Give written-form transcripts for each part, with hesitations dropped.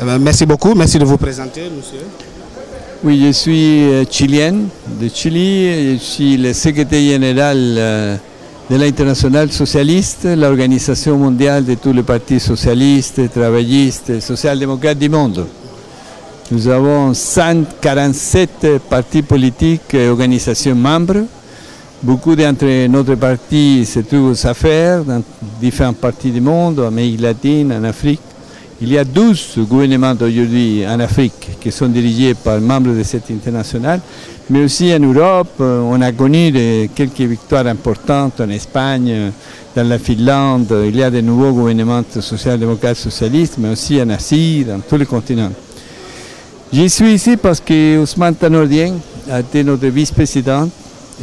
Merci beaucoup, merci de vous présenter, monsieur. Oui, je suis chilien de Chili, je suis le secrétaire général de l'Internationale socialiste, l'organisation mondiale de tous les partis socialistes, travaillistes et social-démocrates du monde. Nous avons 147 partis politiques et organisations membres. Beaucoup d'entre notre partis se trouvent aux affaires dans différents parties du monde, en Amérique latine, en Afrique. Il y a 12 gouvernements aujourd'hui en Afrique qui sont dirigés par membres de cette internationale, mais aussi en Europe, on a connu quelques victoires importantes en Espagne, dans la Finlande, il y a de nouveaux gouvernements social-démocrates socialistes, mais aussi en Asie, dans tous les continents. Je suis ici parce que Ousmane Tanor Dieng a été notre vice-président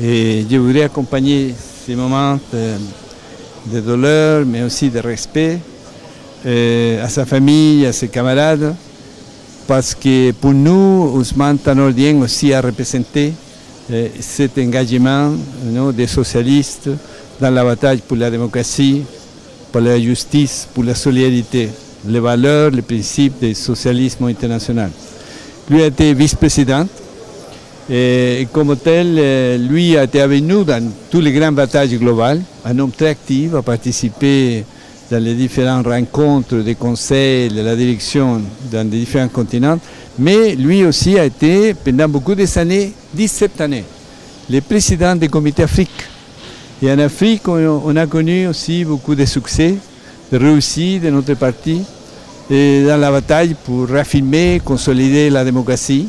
et je voudrais accompagner ces moments de douleur, mais aussi de respect à sa famille, à ses camarades, parce que pour nous, Ousmane Tanor Dieng aussi a représenté cet engagement des socialistes dans la bataille pour la démocratie, pour la justice, pour la solidarité, les valeurs, les principes du socialisme international. Lui a été vice-président et comme tel, lui a été avec nous dans toutes les grandes batailles globales, un homme très actif, a participé dans les différentes rencontres des conseils, de la direction dans les différents continents, mais lui aussi a été, pendant beaucoup d'années, 17 années, le président du comité Afrique. Et en Afrique, on a connu aussi beaucoup de succès, de réussite de notre parti, et dans la bataille pour raffirmer, consolider la démocratie,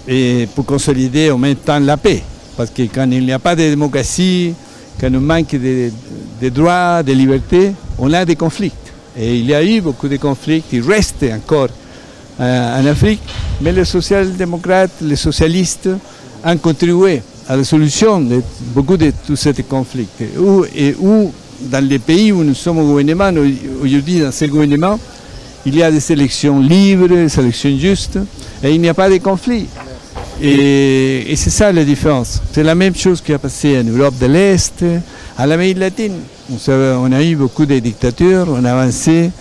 et pour consolider en même temps la paix. Parce que quand il n'y a pas de démocratie, quand on manque de droits, de libertés, on a des conflits. Et il y a eu beaucoup de conflits qui restent encore en Afrique, mais les social-démocrates, les socialistes ont contribué à la solution de beaucoup de tous ces conflits. Où dans les pays où nous sommes au gouvernement, aujourd'hui dans ces gouvernements, il y a des élections libres, des élections justes, et il n'y a pas de conflit. Et c'est ça la différence. C'est la même chose qui a passé en Europe de l'Est, à l'Amérique latine. On a eu beaucoup de dictatures, on a avancé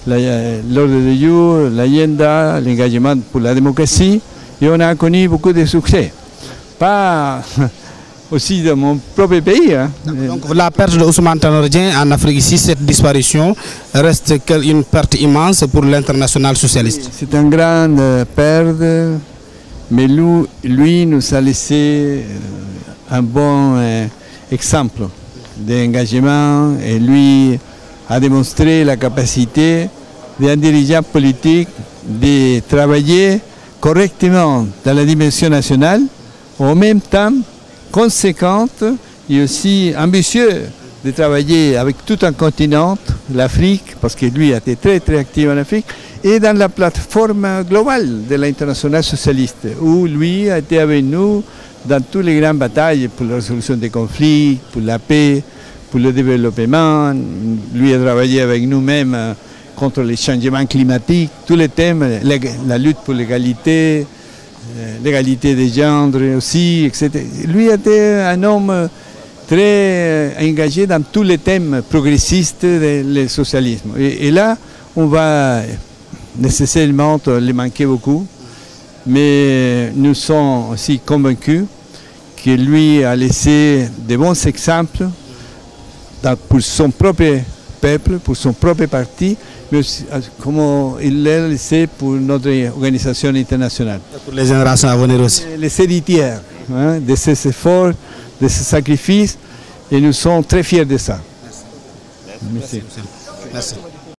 l'ordre de jour, l'agenda, l'engagement pour la démocratie, et on a connu beaucoup de succès. Pas aussi dans mon propre pays. Hein. Donc la perte de Ousmane Tanor Dieng en Afrique ici, cette disparition reste une perte immense pour l'international socialiste. C'est une grande perte, mais lui nous a laissé un bon exemple d'engagement et lui a démontré la capacité d'un dirigeant politique de travailler correctement dans la dimension nationale, en même temps conséquente et aussi ambitieux de travailler avec tout un continent, l'Afrique, parce que lui a été très très actif en Afrique, et dans la plateforme globale de l'international socialiste, où lui a été avec nous dans toutes les grandes batailles pour la résolution des conflits, pour la paix, pour le développement. Lui a travaillé avec nous-mêmes contre les changements climatiques, tous les thèmes, la lutte pour l'égalité, l'égalité des genres aussi, etc. Lui était un homme très engagé dans tous les thèmes progressistes du socialisme. Et là, on va nécessairement les manquer beaucoup, mais nous sommes aussi convaincus que lui a laissé de bons exemples pour son propre peuple, pour son propre parti, mais aussi, comme il l'a laissé pour notre organisation internationale. Pour les générations à venir aussi. Les héritières de ces efforts, de ces sacrifices, et nous sommes très fiers de ça. Merci. Merci.